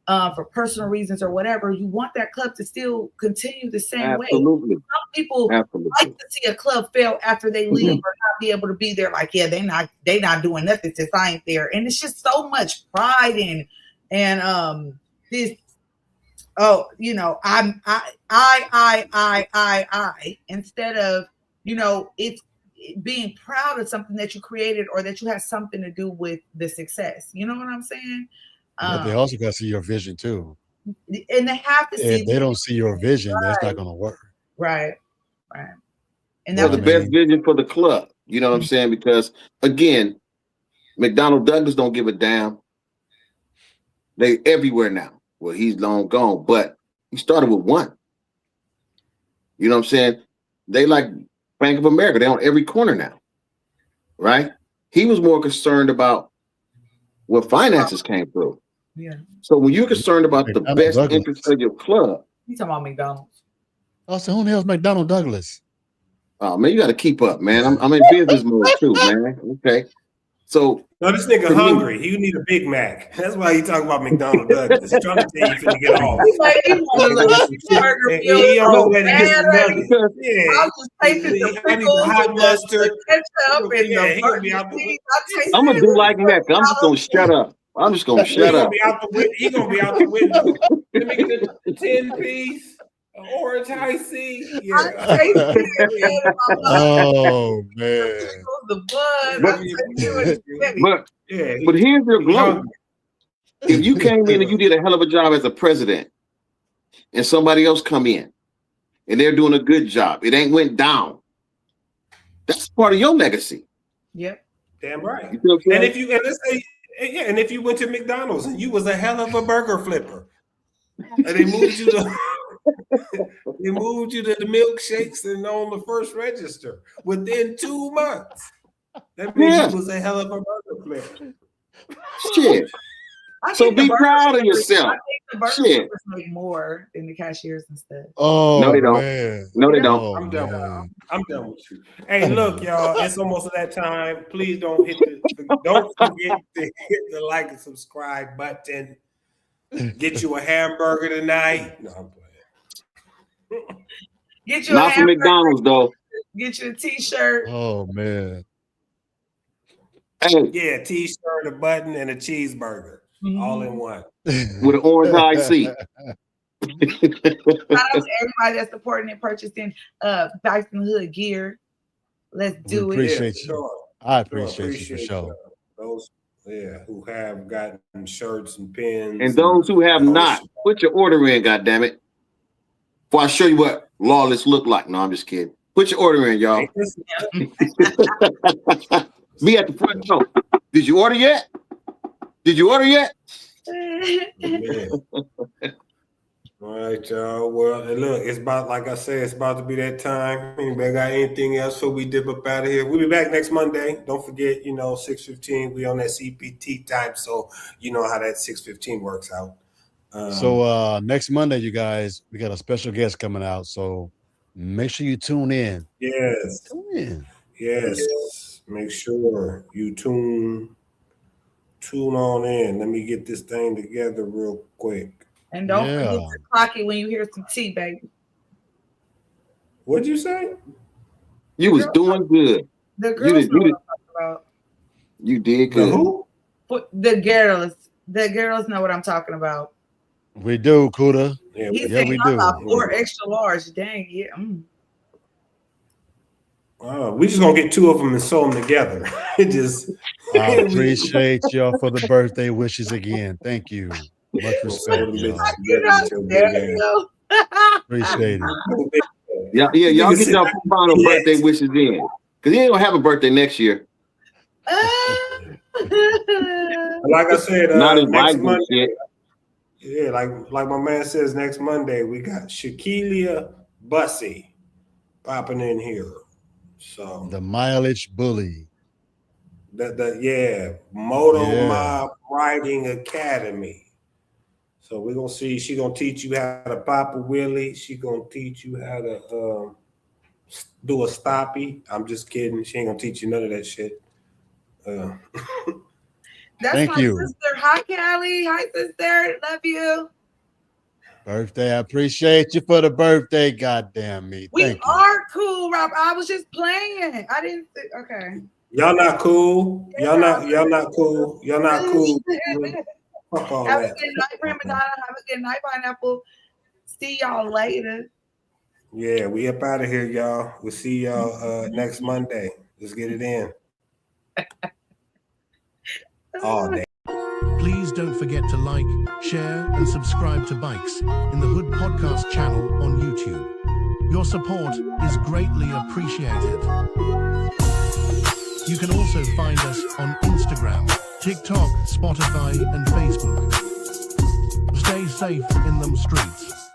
for personal reasons or whatever, you want that club to still continue the same way. Some people like to see a club fail after they leave or not be able to be there. Like, yeah, they not doing nothing since I ain't there. And it's just so much pride and this. Oh, I instead of, it's being proud of something that you created or that you have something to do with the success. You know what I'm saying? But they also got to see your vision too. And they have to see. If they don't see your vision, that's not going to work. Right. And that's the best vision for the club. You know what I'm saying? Because again, McDonnell Douglas don't give a damn. They everywhere now. Well, he's long gone, but he started with one. You know what I'm saying? They like Bank of America. They're on every corner now, right? He was more concerned about what finances came through. Yeah. So when you're concerned about the best interest of your club. You talking about McDonald's. Oh, so who the hell's McDonnell Douglas? Oh, man, you got to keep up, man. I'm in business mode too, man. Okay. So no, this nigga hungry. He need a Big Mac. That's why he talking about McDonald's Douglas. He's trying to tell you finna get off. He on his way to get some nuggets. Yeah. I'll just taste the pickles, hot mustard, ketchup, and he gonna be out the way. I'm gonna do like Mac. I'm just gonna shut up. I'm just gonna shut up. He gonna be out the window. Let me get the 10-piece. Orange high C. Yeah. Oh man. But here's your glow. If you came in and you did a hell of a job as a president, and somebody else come in and they're doing a good job, it ain't went down. That's part of your legacy. Yep. Damn right. And if you went to McDonald's and you was a hell of a burger flipper, and they moved you to the milkshakes and on the first register within 2 months. That means you was a hell of a burger flipper. Shit. So be proud of yourself. I think the burger Shit. workers make more than the cashiers and stuff. Oh No, they don't. man. No, they don't. Oh, I'm done. man. I'm done with you. Hey, look, y'all. It's almost that time. Please don't don't forget to hit the like and subscribe button. Get you a hamburger tonight. No, I'm playing. Get you Not a from hamburger, McDonald's though. get you a t-shirt. Oh man. Hey, Yeah, t-shirt, a button, and a cheeseburger, all in one. with an orange eye seat. Shout out to everybody that's supporting and purchasing Bikes in the Hood gear. Let's do We it. appreciate Yeah, you. sure. I appreciate you for sure. Those, who have gotten shirts and pins, And those who have all not, this- put your order in, goddammit. Before I show you what lawless look like. No, I'm just kidding. Put your order in, y'all. Ain't this- Me at the front door. Did you order yet? Did you order yet? Man. All right, y'all. Well, and look, it's about, like I said, it's about to be that time. Anybody got anything else before we dip up out of here? We'll be back next Monday. Don't forget, 6:15. We on that CPT time, so you know how that 6:15 works out. So next Monday, you guys, we got a special guest coming out. So make sure you tune in. Yes, Tune in. yes. Make sure you tune on in. Let me get this thing together real quick. And don't forget Yeah. to clock it when you hear some tea, baby. What'd you say? You was doing good. The You girls did, know you what I'm talking about. You did The good. who? The girls know what I'm talking about. We do, Kuda. Yeah, He Yeah, said, we "Y'all do. got 4 extra large." Dang, yeah. we just gonna get 2 of them and sew them together. It just I appreciate y'all for the birthday wishes again. Thank you. Much respect, y'all. You know, there you go. Appreciate it. Yeah, y'all get y'all final birthday wishes in. Because he ain't gonna have a birthday next year. Like I said, Not next invited Monday. shit. Yeah, like my man says, next Monday we got Shaquilia Bussy popping in here. So The mileage bully. Moto Yeah. Mob Riding Academy. So we're gonna see. She gonna teach you how to pop a wheelie. She gonna teach you how to do a stoppie. I'm just kidding. She ain't gonna teach you none of that shit. That's Thank my you. sister. Hi, Callie. Hi, sister. Love you. Birthday. I appreciate you for the birthday. Goddamn me. We Thank you. are cool, Rob. I was just playing. I didn't. Okay. Y'all not cool. Y'all not cool. Y'all not cool. Fuck all Have a that. good night, Prima Donna. Have a good night, Pineapple. See y'all later. Yeah, we up out of here, y'all. We'll see y'all next Monday. Let's get it in. All day. Please don't forget to like, share, and subscribe to Bikes in the Hood podcast channel on YouTube. Your support is greatly appreciated. You can also find us on Instagram, TikTok, Spotify, and Facebook. Stay safe in them streets.